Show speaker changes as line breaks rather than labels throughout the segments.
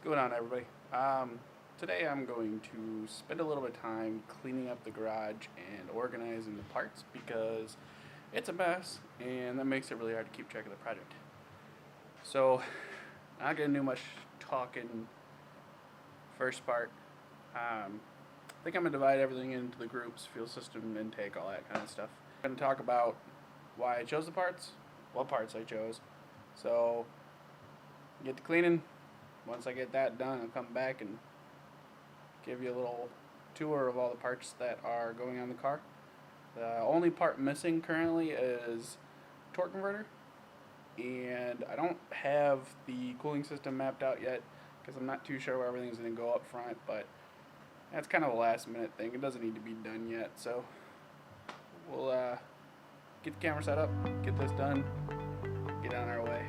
going on, everybody? Today I'm going to spend a little bit of time cleaning up the garage and organizing the parts because it's a mess and that makes it really hard to keep track of the project. So, not gonna do much talking. First part, I think I'm gonna divide everything into the groups: fuel system, intake, all that kind of stuff. I'm gonna talk about why I chose the parts, what parts I chose. So, get to cleaning. Once I get that done, I'll come back and give you a little tour of all the parts that are going on the car. The only part missing currently is torque converter, and I don't have the cooling system mapped out yet because I'm not too sure where everything's going to go up front, but that's kind of a last minute thing. It doesn't need to be done yet, so we'll get the camera set up, get this done, get on our way.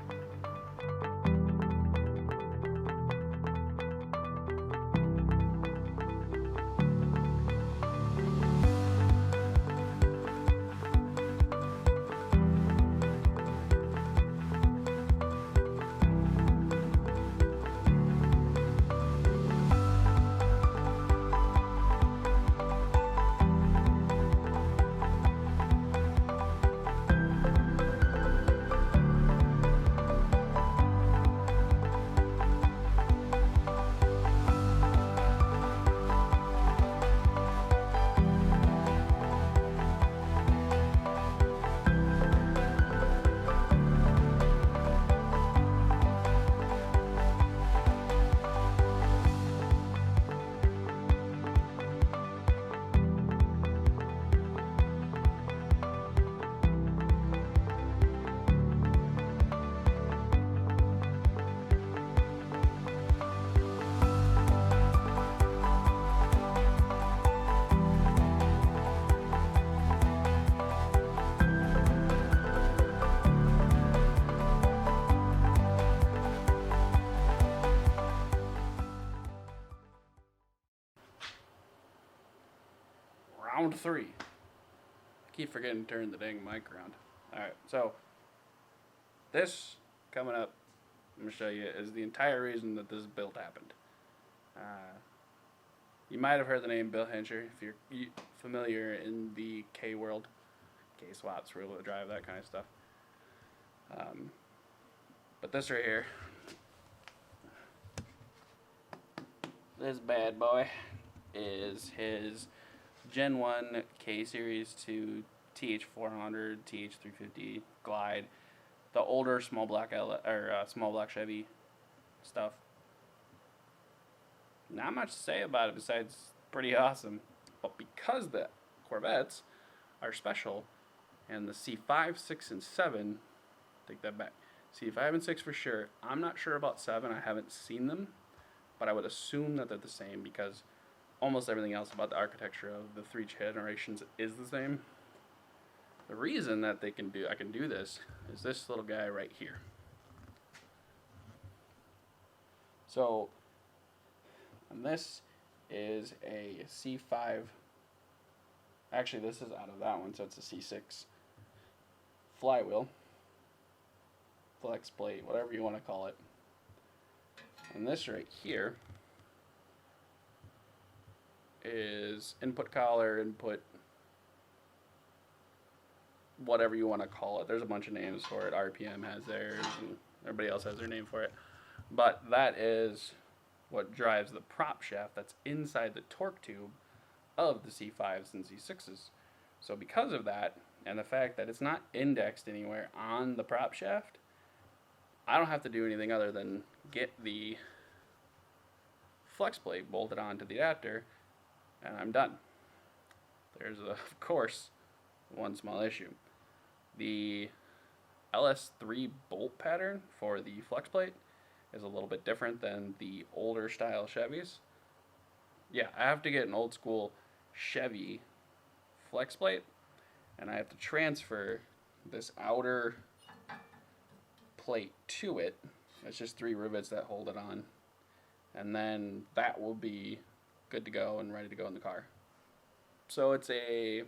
Round 3. I keep forgetting to turn the dang mic around. Alright, so this coming up, I'm going to show you, is the entire reason that this build happened. You might have heard the name Bill Hensher if you're familiar in the K world. K swaps, rear wheel drive, that kind of stuff. But this right here, this bad boy is his Gen 1 K Series to TH400, TH350 Glide, the older small block small block Chevy stuff. Not much to say about it besides pretty awesome. But because the Corvettes are special, and the C5, 6, and 7, take that back. C5 and 6 for sure. I'm not sure about 7. I haven't seen them, but I would assume that they're the same because almost everything else about the architecture of the 3 generations is the same. The reason that I can do this is this little guy right here. So, and this is a C5. Actually, this is out of that one, so it's a C6 flywheel, flex plate, whatever you want to call it. And this right here is input collar, input whatever you want to call it. There's a bunch of names for it. RPM has theirs, and everybody else has their name for it. But that is what drives the prop shaft that's inside the torque tube of the C5s and C6s. So because of that, and the fact that it's not indexed anywhere on the prop shaft, I don't have to do anything other than get the flex plate bolted onto the adapter, and I'm done. There's, of course, one small issue. The LS3 bolt pattern for the flex plate is a little bit different than the older style Chevys. Yeah, I have to get an old school Chevy flex plate, and I have to transfer this outer plate to it. It's just 3 rivets that hold it on, and then that will be good to go and ready to go in the car. So it's the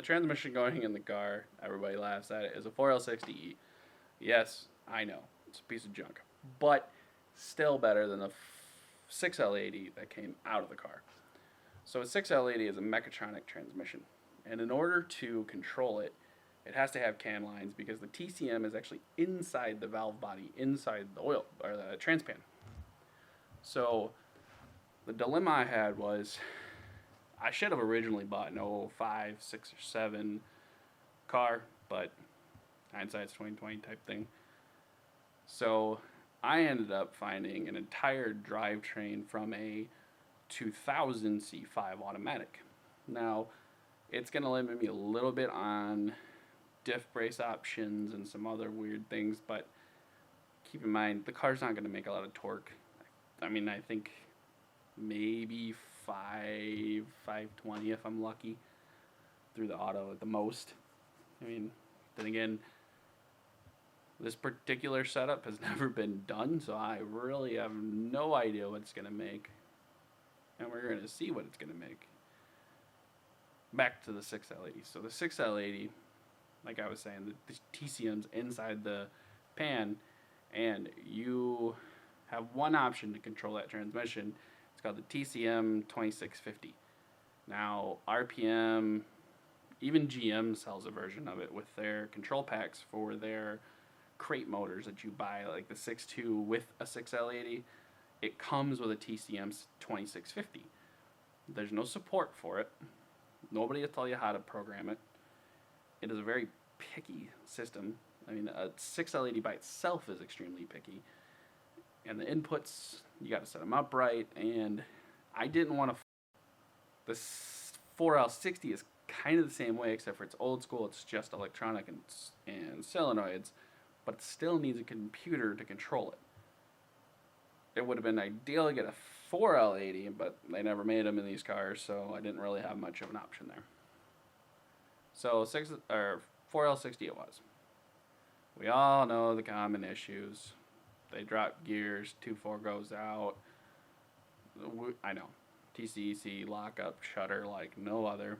transmission going in the car, everybody laughs at it, is a 4L60E. Yes, I know, it's a piece of junk, but still better than the 6L80 that came out of the car. So a 6L80 is a mechatronic transmission, and in order to control it, it has to have can lines because the TCM is actually inside the valve body, inside the oil or the transpan. So the dilemma I had was I should have originally bought an 05, 6, or 7 car, but hindsight's 20/20 type thing. So I ended up finding an entire drivetrain from a 2000 C5 automatic. Now, it's going to limit me a little bit on diff brace options and some other weird things, but keep in mind, the car's not going to make a lot of torque. I mean, I think maybe 520 if I'm lucky through the auto at the most. I mean, then again, this particular setup has never been done, so I really have no idea what it's going to make. And we're going to see what it's going to make. Back to the 6L80. So the 6L80, like I was saying, the TCM's inside the pan, and you have one option to control that transmission. It's called the TCM 2650. Now, RPM, even GM sells a version of it with their control packs for their crate motors that you buy, like the 6.2 with a 6L80. It comes with a TCM 2650. There's no support for it. Nobody will tell you how to program it. It is a very picky system. I mean, a 6L80 by itself is extremely picky. And the inputs, you got to set them up right. And I didn't want to. This 4L60 is kind of the same way, except for it's old school. It's just electronic and solenoids, but it still needs a computer to control it. It would have been ideal to get a 4L80, but they never made them in these cars, so I didn't really have much of an option there. So 4L60 it was. We all know the common issues. They drop gears, 2.4 goes out. I know. TCEC, lockup, shutter like no other.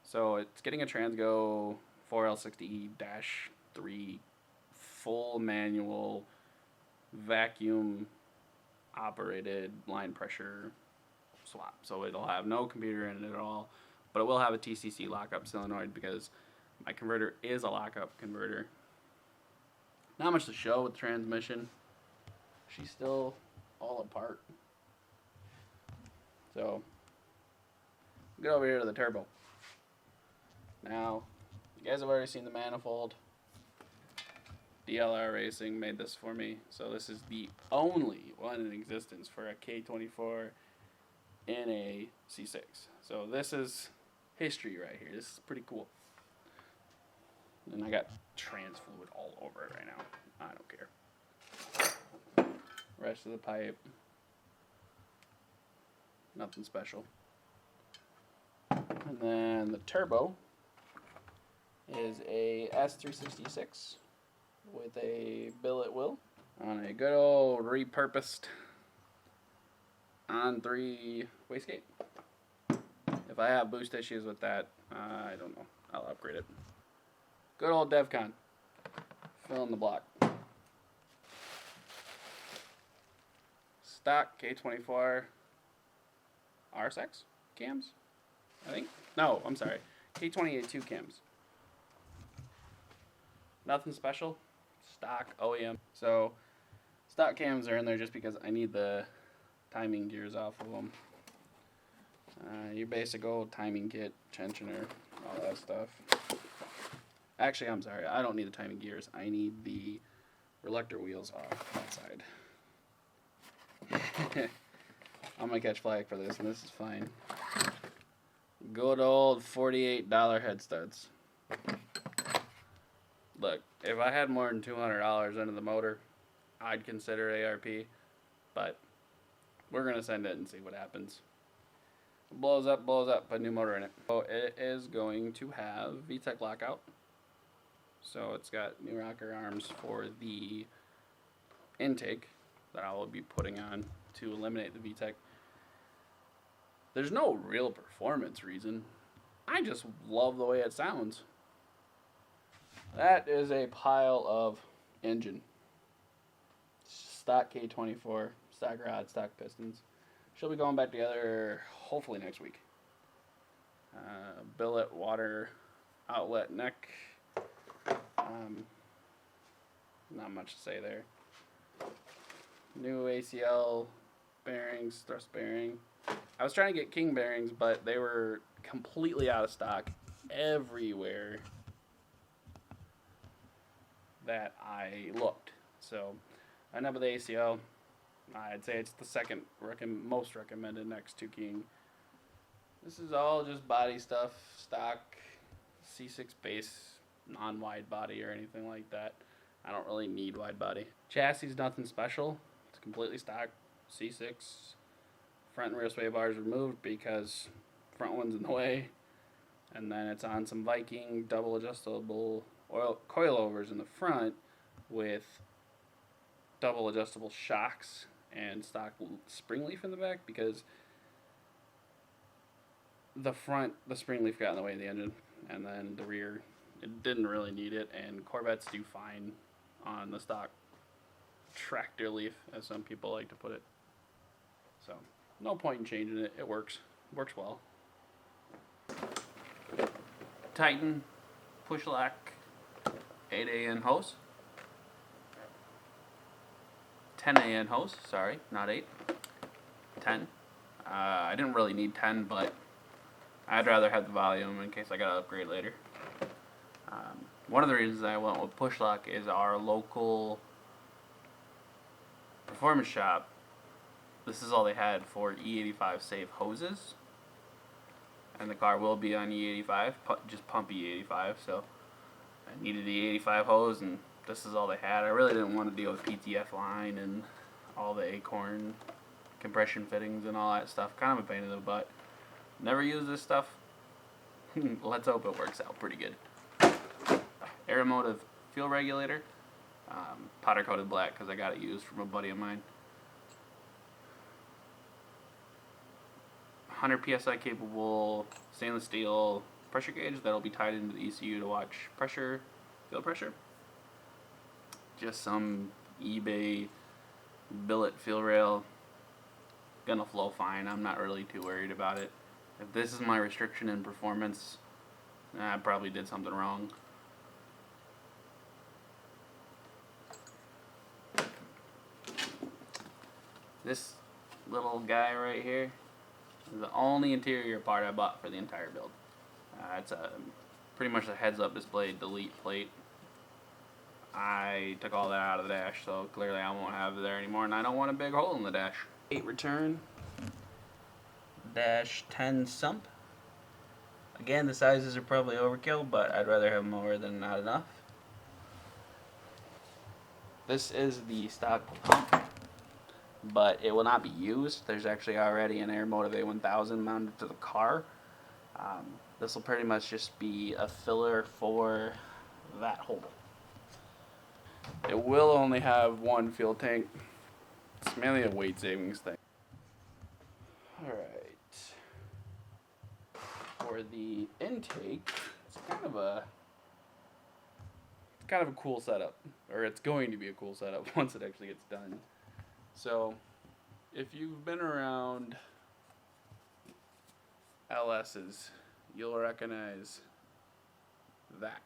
So it's getting a Transgo 4L60-3 full manual vacuum operated line pressure swap. So it'll have no computer in it at all, but it will have a TCC lockup solenoid because my converter is a lockup converter. Not much to show with the transmission. She's still all apart. So get over here to the turbo. Now, you guys have already seen the manifold. DLR Racing made this for me, so this is the only one in existence for a K24 in a C6. So this is history right here. This is pretty cool. And I got trans fluid all over it right now. I don't care. Rest of the pipe, nothing special. And then the turbo is a S366 with a billet wheel on a good old repurposed on 3 wastegate. If I have boost issues with that, I don't know. I'll upgrade it. Good old DevCon. Fill in the block. Stock K24 RSX cams, I think. No, I'm sorry. K28-2 cams. Nothing special. Stock OEM. So stock cams are in there just because I need the timing gears off of them. Your basic old timing kit, tensioner, all that stuff. Actually, I'm sorry. I don't need the timing gears. I need the reluctor wheels off that side. I'm going to catch flag for this, and this is fine. Good old $48 head studs. Look, if I had more than $200 into the motor, I'd consider ARP, but we're going to send it and see what happens. Blows up, put a new motor in it. So it is going to have VTEC lockout. So it's got new rocker arms for the intake that I will be putting on to eliminate the VTEC. There's no real performance reason. I just love the way it sounds. That is a pile of engine. Stock K24 stock rod, stock pistons. She'll be going back together hopefully next week. Billet, water, outlet, neck. Not much to say there. New ACL bearings, thrust bearing. I was trying to get King bearings, but they were completely out of stock everywhere that I looked. So I ended up with the ACL. I'd say it's the second most recommended next to King. This is all just body stuff, stock, C6 base, non-wide body or anything like that. I don't really need wide body. Chassis is nothing special. It's completely stock, C6. Front and rear sway bars removed because front one's in the way. And then it's on some Viking double adjustable coilovers in the front with double adjustable shocks and stock spring leaf in the back because the front, the spring leaf got in the way of the engine, and then the rear, it didn't really need it, and Corvettes do fine on the stock tractor leaf, as some people like to put it. So, no point in changing it. It works. Works well. Titan push lock 8AN hose. 10AN hose, sorry, not 8. 10. I didn't really need 10, but I'd rather have the volume in case I gotta upgrade later. One of the reasons I went with push lock is our local performance shop. This is all they had for E85 safe hoses, and the car will be on E85, just pump E85. So I needed the E85 hose, and this is all they had. I really didn't want to deal with PTF line and all the Acorn compression fittings and all that stuff. Kind of a pain in the butt. Never used this stuff. Let's hope it works out pretty good. Aeromotive fuel regulator. Powder coated black because I got it used from a buddy of mine. 100 psi capable stainless steel pressure gauge that'll be tied into the ECU to watch pressure, fuel pressure. Just some eBay billet fuel rail. Gonna flow fine. I'm not really too worried about it. If this is my restriction in performance, I probably did something wrong. This little guy right here is the only interior part I bought for the entire build. It's pretty much a heads-up display delete plate. I took all that out of the dash, so clearly I won't have it there anymore, and I don't want a big hole in the dash. 8 return, dash 10 sump. Again, the sizes are probably overkill, but I'd rather have more than not enough. This is the stock pump, but it will not be used. There's actually already an Aeromotive A1000 mounted to the car. This will pretty much just be a filler for that hole. It will only have one fuel tank. It's mainly a weight savings thing. Alright. For the intake, it's kind of a cool setup. Or it's going to be a cool setup once it actually gets done. So, if you've been around LS's, you'll recognize that.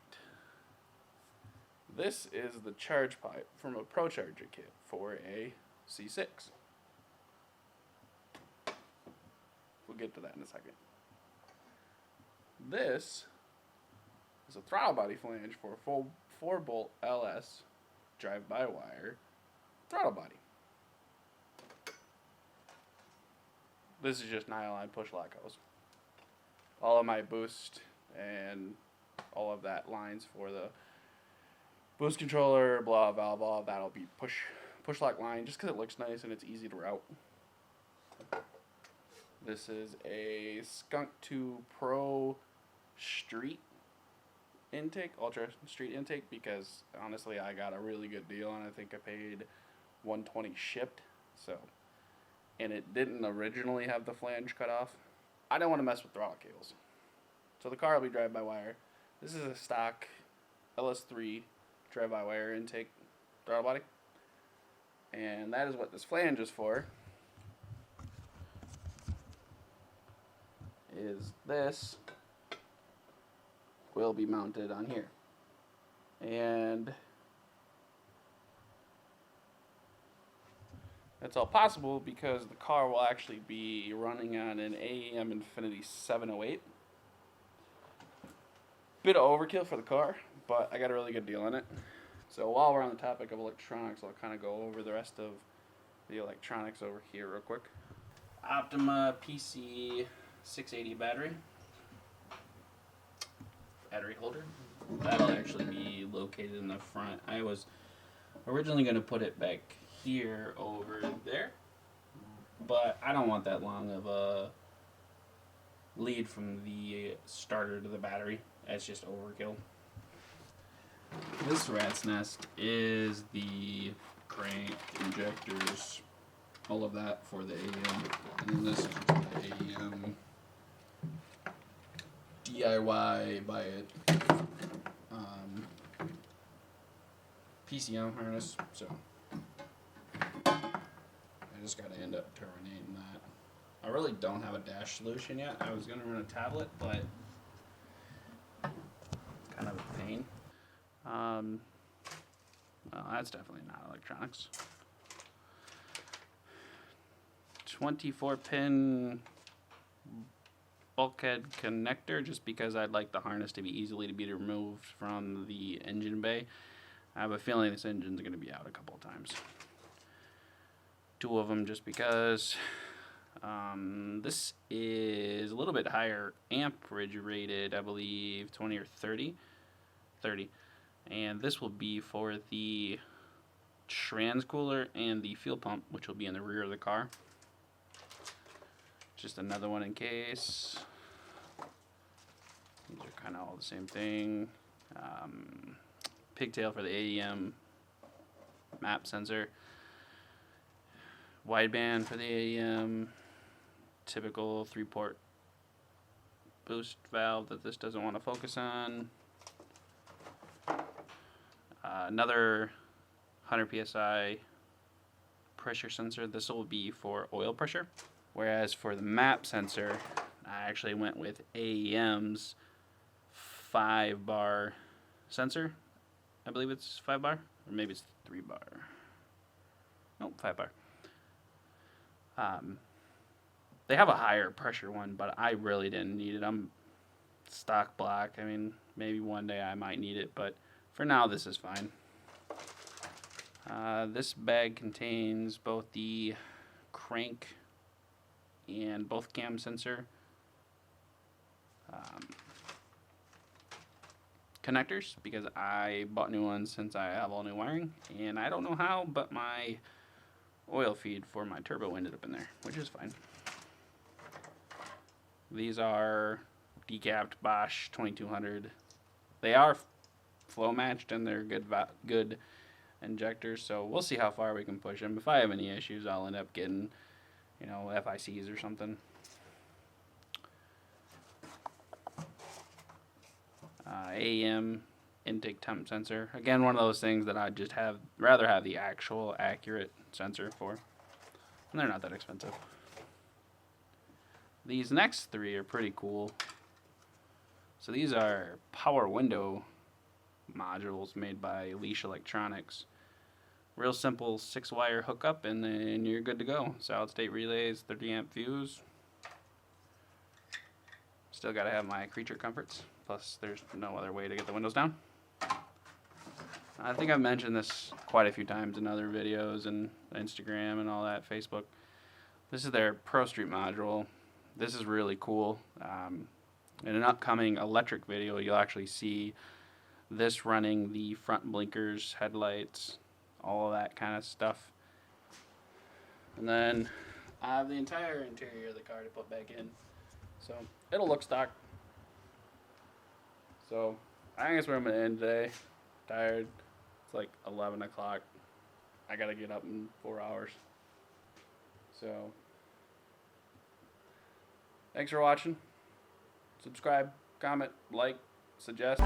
This is the charge pipe from a Pro Charger kit for a C6. We'll get to that in a second. This is a throttle body flange for a full 4-bolt LS drive-by-wire throttle body. This is just nylon push lock hose. All of my boost and all of that lines for the boost controller, blah, valve, all of that'll be push lock line just because it looks nice and it's easy to route. This is a Skunk 2 Pro Street intake, Ultra Street intake, because honestly I got a really good deal and I think I paid $120 shipped. So, and it didn't originally have the flange cut off. I don't want to mess with throttle cables. So the car will be drive-by-wire. This is a stock LS3 drive-by-wire intake throttle body. And that is what this flange is for. Is this will be mounted on here. And that's all possible because the car will actually be running on an AEM Infinity 708. Bit of overkill for the car, but I got a really good deal on it. So while we're on the topic of electronics, I'll kind of go over the rest of the electronics over here real quick. Optima PC 680 battery holder. That'll actually be located in the front. I was originally going to put it back here over there, but I don't want that long of a lead from the starter to the battery. That's just overkill. This rat's nest is the crank, injectors, all of that for the AEM. And then this is the AEM DIY buy it PCM harness. So I just got to end up terminating that. I really don't have a dash solution yet. I was going to run a tablet, but it's kind of a pain. Well, that's definitely not electronics. 24-pin bulkhead connector, just because I'd like the harness to be easily to be removed from the engine bay. I have a feeling this engine's going to be out a couple of times. 2 of them just because. This is a little bit higher amperage rated, I believe 20 or 30. And this will be for the transcooler and the fuel pump, which will be in the rear of the car. Just another one in case. These are kind of all the same thing. Pigtail for the AEM map sensor. Wideband for the AEM. Typical 3-port boost valve that this doesn't want to focus on. Another 100 psi pressure sensor. This will be for oil pressure. Whereas for the map sensor, I actually went with AEM's 5-bar sensor. I believe it's 5-bar, or maybe it's 3-bar. Nope, 5-bar. They have a higher pressure one, but I really didn't need it. I'm stock block. I mean, maybe one day I might need it, but for now, this is fine. This bag contains both the crank and both cam sensor connectors, because I bought new ones since I have all new wiring, and I don't know how, but my oil feed for my turbo ended up in there, which is fine. These are decapped Bosch 2200. They are flow matched and they're good injectors, so we'll see how far we can push them. If I have any issues, I'll end up getting, you know, FICs or something. AEM intake temp sensor. Again, one of those things that I just rather have the actual accurate sensor for. And they're not that expensive. These next 3 are pretty cool. So these are power window modules made by Leash Electronics. Real simple 6-wire hookup, and then you're good to go. Solid state relays, 30 amp fuse. Still got to have my creature comforts. Plus, there's no other way to get the windows down. I think I've mentioned this quite a few times in other videos and Instagram and all that, Facebook. This is their Pro Street module. This is really cool. In an upcoming electric video, you'll actually see this running the front blinkers, headlights, all of that kind of stuff. And then I have the entire interior of the car to put back in. So it'll look stock. So I think that's where I'm going to end today. Tired. It's like 11 o'clock. I got to get up in 4 hours. So thanks for watching. Subscribe, comment, like, suggest.